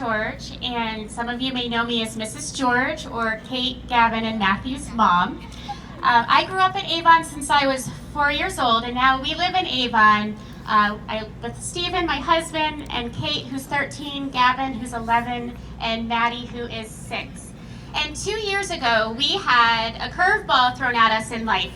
George, and some of you may know me as Mrs. George or Kate, Gavin, and Matthew's mom. I grew up in Avon since I was 4 years old, and now we live in Avon with Stephen, my husband, and Kate, who's 13, Gavin, who's 11, and Maddie, who is 6. And 2 years ago, we had a curveball thrown at us in life.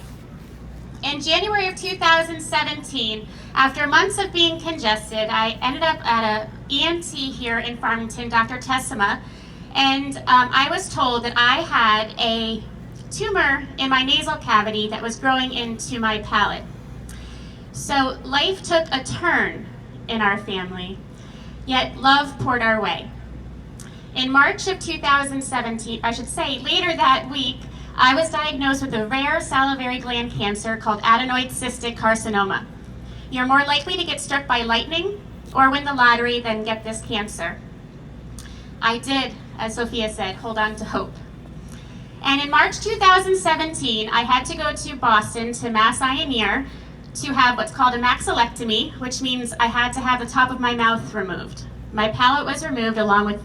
In January of 2017, after months of being congested, I ended up at a ENT here in Farmington, Dr. Tessima, and I was told that I had a tumor in my nasal cavity that was growing into my palate. So life took a turn in our family, yet love poured our way. In March of 2017, I should say later that week, I was diagnosed with a rare salivary gland cancer called adenoid cystic carcinoma. You're more likely to get struck by lightning or win the lottery than get this cancer. I did, as Sophia said, hold on to hope. And in March 2017, I had to go to Boston to Mass Eye and Ear to have what's called a maxillectomy, which means I had to have the top of my mouth removed. My palate was removed along with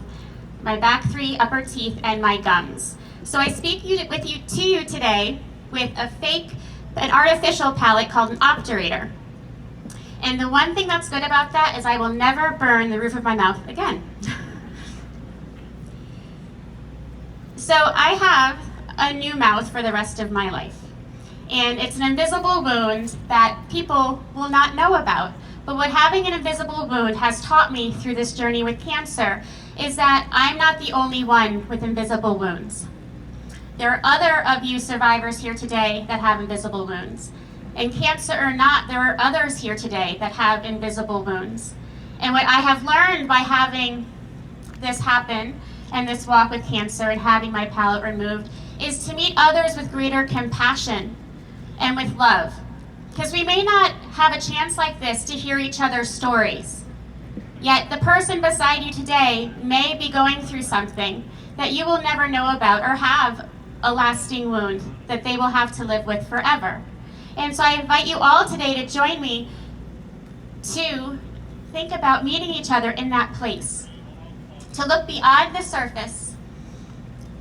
my back 3 upper teeth and my gums. So I speak to you today with an artificial palate called an obturator. And the one thing that's good about that is I will never burn the roof of my mouth again. So I have a new mouth for the rest of my life. And it's an invisible wound that people will not know about. But what having an invisible wound has taught me through this journey with cancer is that I'm not the only one with invisible wounds. There are other of you survivors here today that have invisible wounds. And cancer or not, there are others here today that have invisible wounds. And what I have learned by having this happen and this walk with cancer and having my palate removed is to meet others with greater compassion and with love. Because we may not have a chance like this to hear each other's stories. Yet the person beside you today may be going through something that you will never know about or have a lasting wound that they will have to live with forever. And so I invite you all today to join me to think about meeting each other in that place, to look beyond the surface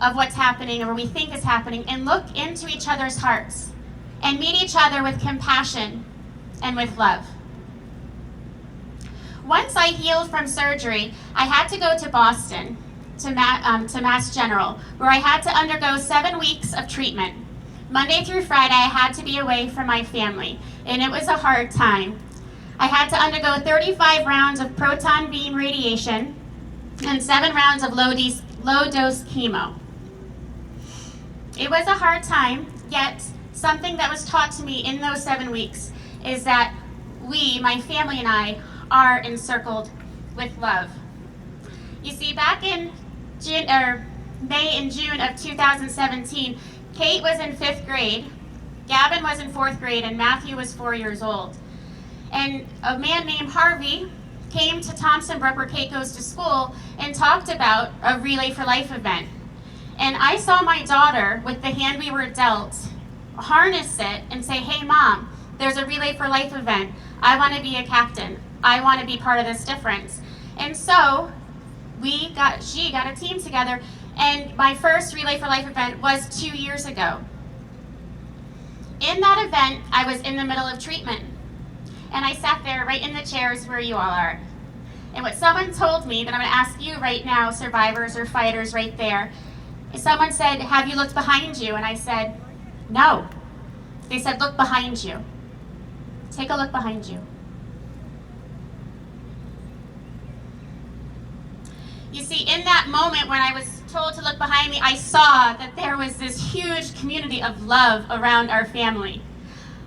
of what's happening or we think is happening and look into each other's hearts and meet each other with compassion and with love. Once I healed from surgery, I had to go to Boston to Mass General, where I had to undergo 7 weeks of treatment. Monday through Friday, I had to be away from my family, and it was a hard time. I had to undergo 35 rounds of proton beam radiation and 7 rounds of low-dose chemo. It was a hard time, yet something that was taught to me in those 7 weeks is that we, my family and I, are encircled with love. You see, back in May and June of 2017, Kate was in 5th grade, Gavin was in 4th grade, and Matthew was 4 years old. And a man named Harvey came to Thompson Brook, where Kate goes to school, and talked about a Relay for Life event. And I saw my daughter, with the hand we were dealt, harness it and say, "Hey Mom, there's a Relay for Life event. I want to be a captain. I want to be part of this difference." And so she got a team together, and my first Relay for Life event was 2 years ago. In that event, I was in the middle of treatment, and I sat there right in the chairs where you all are. And what someone told me, that I'm going to ask you right now, survivors or fighters right there, is someone said, "Have you looked behind you?" And I said, "No." They said, "Look behind you. Take a look behind you." You see, in that moment when I was told to look behind me, I saw that there was this huge community of love around our family.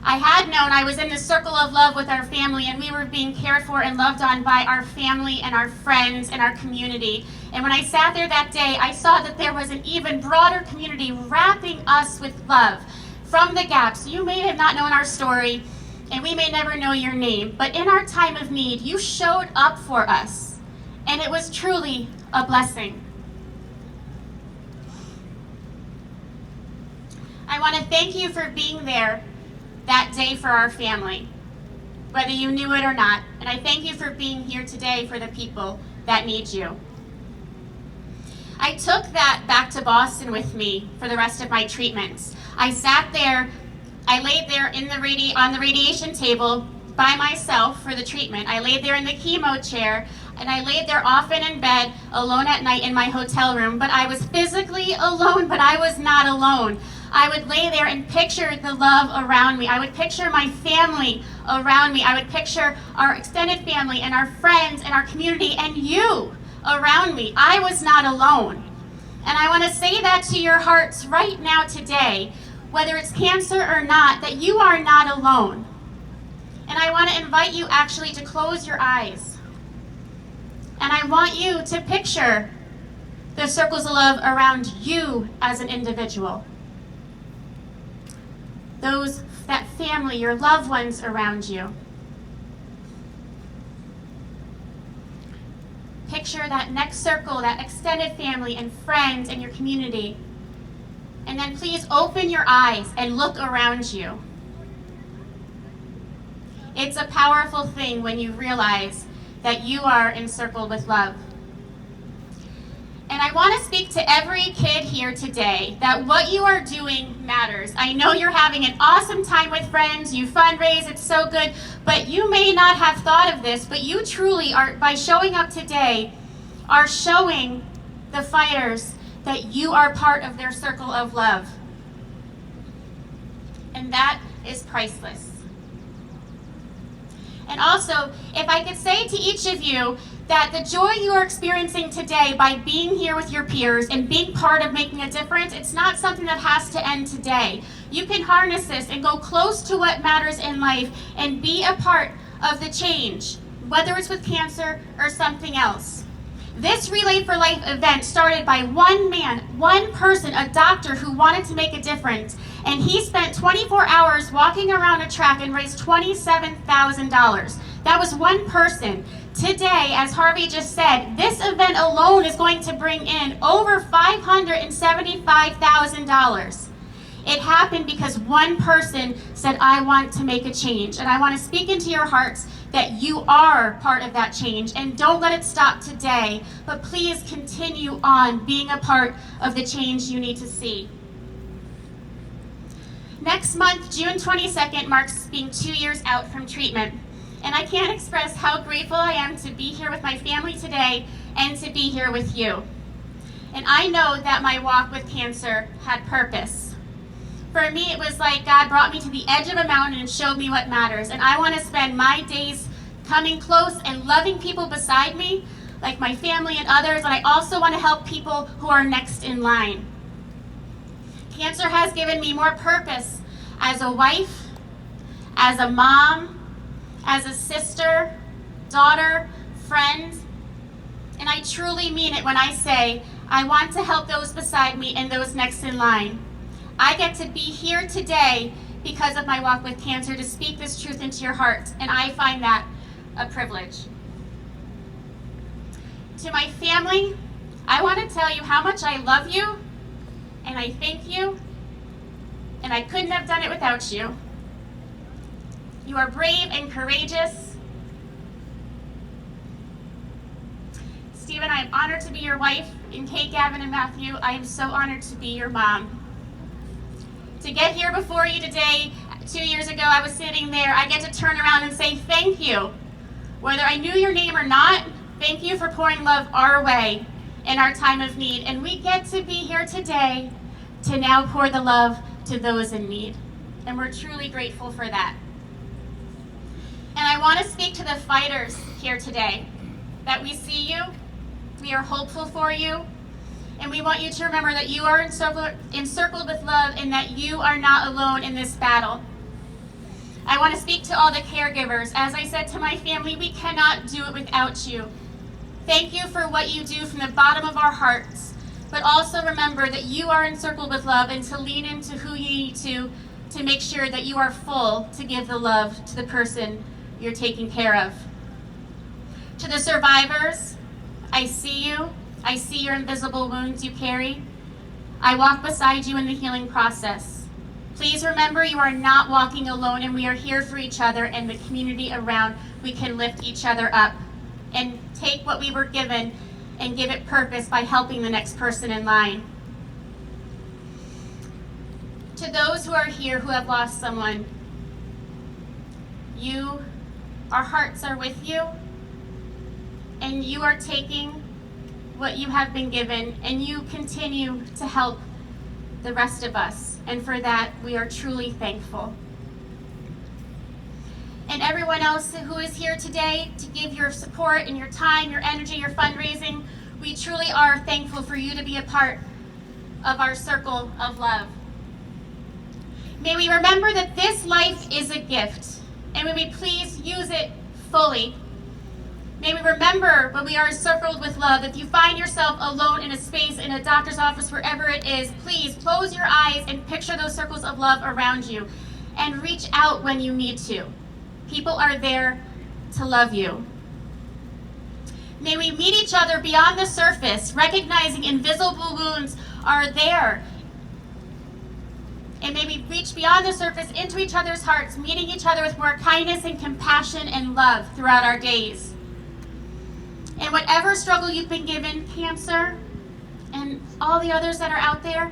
I had known I was in this circle of love with our family, and we were being cared for and loved on by our family and our friends and our community. And when I sat there that day, I saw that there was an even broader community wrapping us with love from the gaps. You may have not known our story, and we may never know your name, but in our time of need, you showed up for us. And it was truly a blessing. I want to thank you for being there that day for our family, whether you knew it or not. And I thank you for being here today for the people that need you. I took that back to Boston with me for the rest of my treatments. I sat there, I laid there on the radiation table by myself for the treatment. I laid there in the chemo chair, and I laid there often in bed alone at night in my hotel room, but I was physically alone, but I was not alone. I would lay there and picture the love around me. I would picture my family around me. I would picture our extended family and our friends and our community and you around me. I was not alone. And I want to say that to your hearts right now today, whether it's cancer or not, that you are not alone. And I want to invite you actually to close your eyes. And I want you to picture the circles of love around you as an individual. That family, your loved ones around you. Picture that next circle, that extended family and friends and your community. And then please open your eyes and look around you. It's a powerful thing when you realize that you are encircled with love. And I want to speak to every kid here today that what you are doing matters. I know you're having an awesome time with friends, you fundraise, it's so good, but you may not have thought of this, but you truly are, by showing up today, are showing the fighters that you are part of their circle of love. And that is priceless. And also, if I could say to each of you that the joy you are experiencing today by being here with your peers and being part of making a difference, it's not something that has to end today. You can harness this and go close to what matters in life and be a part of the change, whether it's with cancer or something else. This Relay for Life event started by one man, one person, a doctor who wanted to make a difference. And he spent 24 hours walking around a track and raised $27,000. That was one person. Today, as Harvey just said, this event alone is going to bring in over $575,000. It happened because one person said, I want to make a change. And I want to speak into your hearts that you are part of that change. And don't let it stop today, but please continue on being a part of the change you need to see. Next month, June 22nd, marks being 2 years out from treatment. And I can't express how grateful I am to be here with my family today and to be here with you. And I know that my walk with cancer had purpose. For me, it was like God brought me to the edge of a mountain and showed me what matters. And I want to spend my days coming close and loving people beside me, like my family and others. And I also want to help people who are next in line. Cancer has given me more purpose as a wife, as a mom, as a sister, daughter, friend. And I truly mean it when I say I want to help those beside me and those next in line. I get to be here today because of my walk with cancer to speak this truth into your heart, and I find that a privilege. To my family, I want to tell you how much I love you, and I thank you, and I couldn't have done it without you. You are brave and courageous. Stephen, I am honored to be your wife, and Kate, Gavin, and Matthew, I am so honored to be your mom. To get here before you today, 2 years ago, I was sitting there, I get to turn around and say thank you. Whether I knew your name or not, thank you for pouring love our way in our time of need. And we get to be here today to now pour the love to those in need. And we're truly grateful for that. And I want to speak to the fighters here today, that we see you, we are hopeful for you, and we want you to remember that you are encircled with love and that you are not alone in this battle. I want to speak to all the caregivers. As I said to my family, we cannot do it without you. Thank you for what you do from the bottom of our hearts, but also remember that you are encircled with love and to lean into who you need to make sure that you are full to give the love to the person you're taking care of. To the survivors, I see you. I see your invisible wounds you carry. I walk beside you in the healing process. Please remember you are not walking alone, and we are here for each other and the community around. We can lift each other up and take what we were given and give it purpose by helping the next person in line. To those who are here who have lost someone, our hearts are with you, and you are taking what you have been given, and you continue to help the rest of us. And for that, we are truly thankful. And everyone else who is here today to give your support and your time, your energy, your fundraising, we truly are thankful for you to be a part of our circle of love. May we remember that this life is a gift, and may we please use it fully. May we remember when we are encircled with love, if you find yourself alone in a space, in a doctor's office, wherever it is, please close your eyes and picture those circles of love around you and reach out when you need to. People are there to love you. May we meet each other beyond the surface, recognizing invisible wounds are there. And may we reach beyond the surface into each other's hearts, meeting each other with more kindness and compassion and love throughout our days. And whatever struggle you've been given, cancer, and all the others that are out there,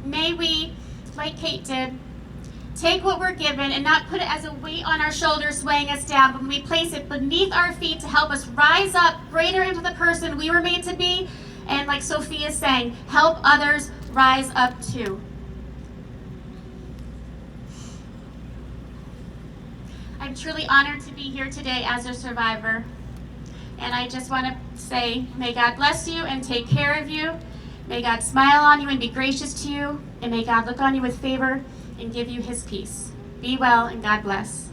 may we, like Kate did, take what we're given and not put it as a weight on our shoulders weighing us down, but we place it beneath our feet to help us rise up greater into the person we were made to be, and like Sophia is saying, help others rise up too. I'm truly honored to be here today as a survivor. And I just want to say, may God bless you and take care of you. May God smile on you and be gracious to you. And may God look on you with favor and give you his peace. Be well and God bless.